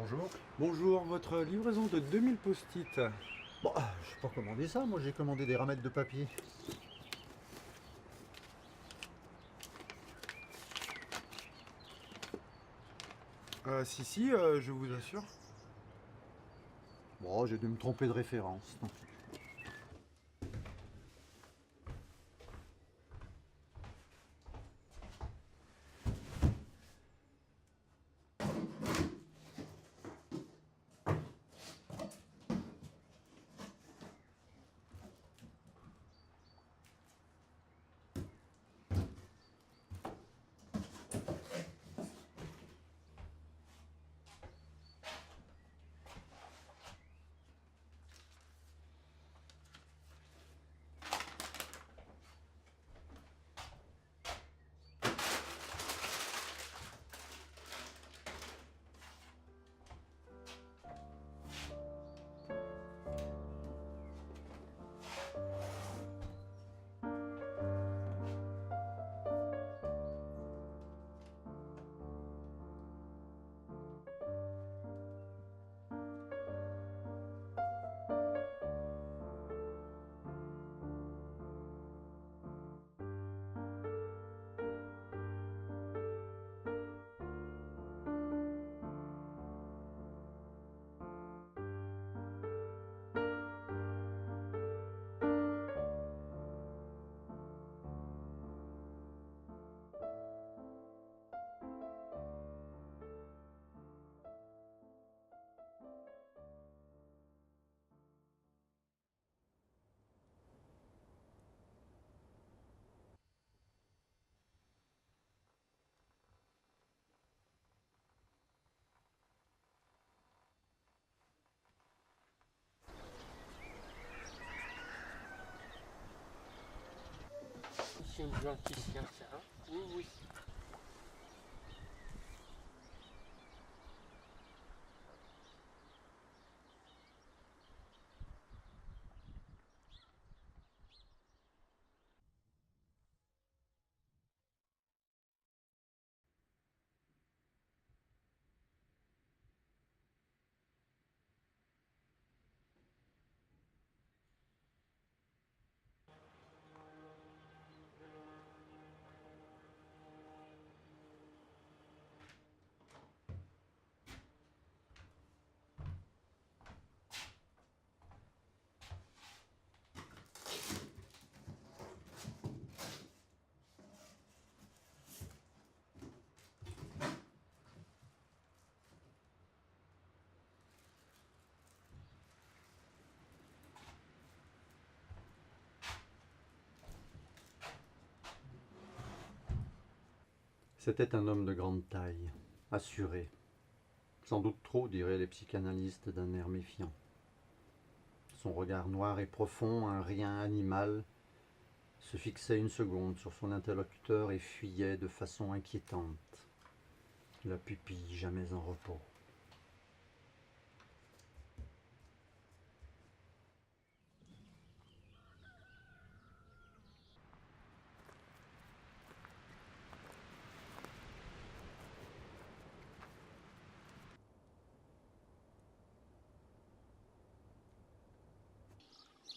Bonjour. Bonjour, votre livraison de 2000 post-it. Bon, je n'ai pas commandé ça, moi j'ai commandé des ramettes de papier. Si, je vous assure. Bon, j'ai dû me tromper de référence. Tant pis. C'est une jointicien, ça, hein? Oui, oui. C'était un homme de grande taille, assuré. Sans doute trop, diraient les psychanalystes d'un air méfiant. Son regard noir et profond, un rien animal, se fixait une seconde sur son interlocuteur et fuyait de façon inquiétante, la pupille jamais en repos.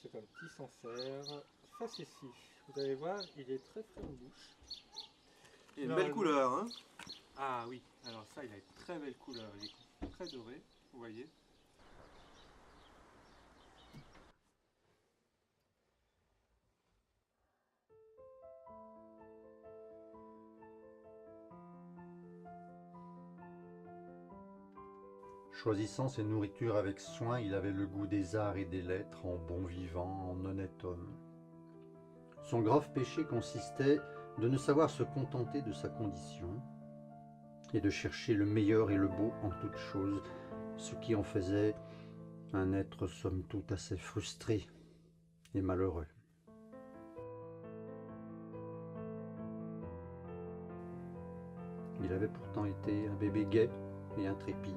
C'est un petit Sancerre facétie. Vous allez voir, il est très frais en bouche. Et une belle couleur, hein? Ah oui, alors ça, il a une très belle couleur. Il est très doré, vous voyez. Choisissant ses nourritures avec soin, il avait le goût des arts et des lettres, en bon vivant, en honnête homme. Son grave péché consistait de ne savoir se contenter de sa condition et de chercher le meilleur et le beau en toutes choses, ce qui en faisait un être somme toute assez frustré et malheureux. Il avait pourtant été un bébé gai et intrépide.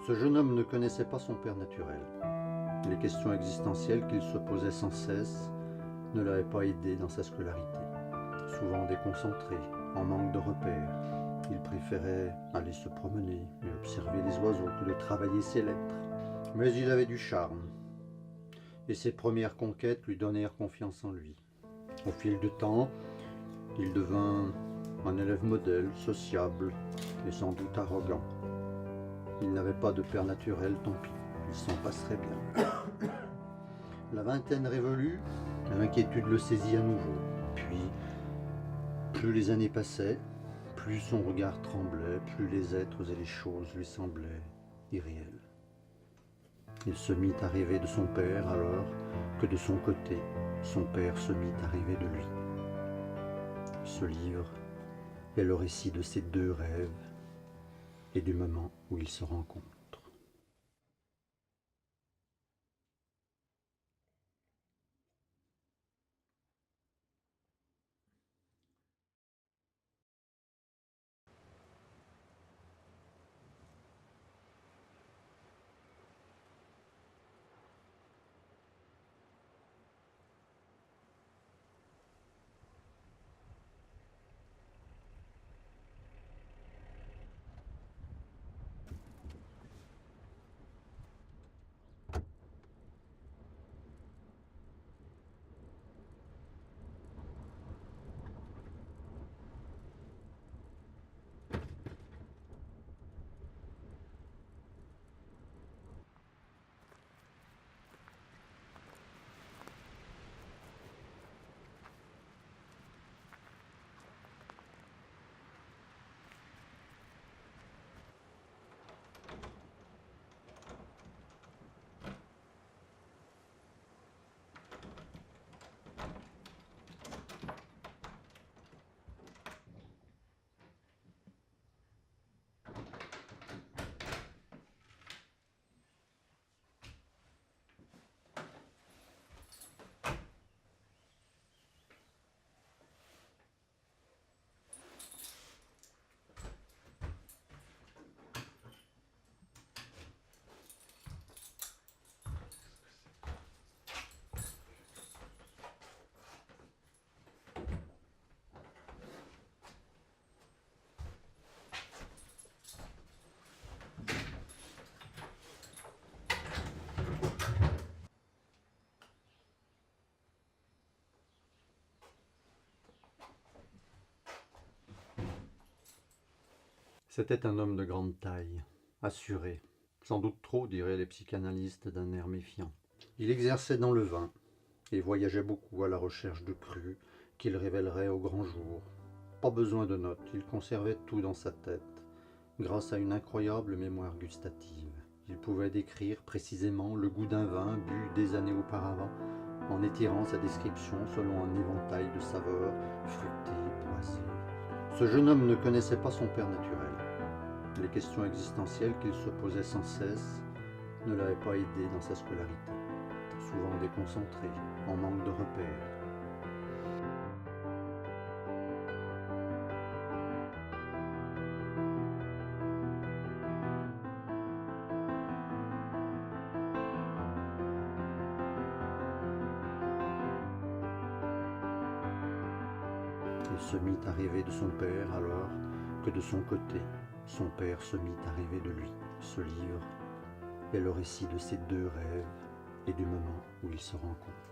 Ce jeune homme ne connaissait pas son père naturel. Les questions existentielles qu'il se posait sans cesse ne l'avaient pas aidé dans sa scolarité. Souvent déconcentré, en manque de repères, il préférait aller se promener et observer les oiseaux que de travailler ses lettres. Mais il avait du charme, et ses premières conquêtes lui donnèrent confiance en lui. Au fil du temps, il devint un élève modèle, sociable et sans doute arrogant. Il n'avait pas de père naturel, tant pis, il s'en passerait bien. La vingtaine révolue, l'inquiétude le saisit à nouveau. Puis, plus les années passaient, plus son regard tremblait, plus les êtres et les choses lui semblaient irréels. Il se mit à rêver de son père alors que de son côté, son père se mit à rêver de lui. Ce livre est le récit de ces deux rêves et du moment où ils se rencontrent. C'était un homme de grande taille, assuré, sans doute trop, diraient les psychanalystes d'un air méfiant. Il exerçait dans le vin et voyageait beaucoup à la recherche de crus qu'il révélerait au grand jour. Pas besoin de notes, il conservait tout dans sa tête, grâce à une incroyable mémoire gustative. Il pouvait décrire précisément le goût d'un vin bu des années auparavant, en étirant sa description selon un éventail de saveurs fruitées, boisées. Ce jeune homme ne connaissait pas son père naturel. Les questions existentielles qu'il se posait sans cesse ne l'avaient pas aidé dans sa scolarité. Souvent déconcentré, en manque de repères. Il se mit à rêver de son père alors que de son côté, son père se mit à rêver de lui. Ce livre est le récit de ces deux rêves et du moment où ils se rencontrent.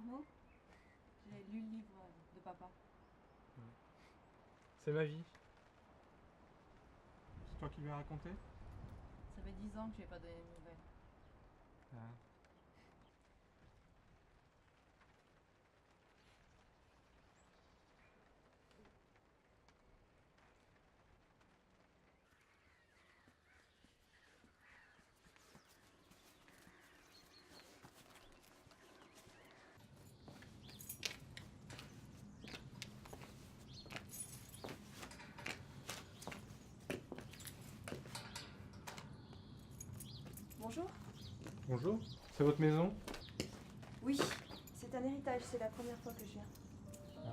Arnaud, j'ai lu le livre de papa. C'est ma vie. C'est toi qui lui as raconté? Ça fait 10 ans que je n'ai pas donné de nouvelles. Ah. Bonjour. Bonjour, c'est votre maison? Oui, c'est un héritage, c'est la première fois que je viens. Ah.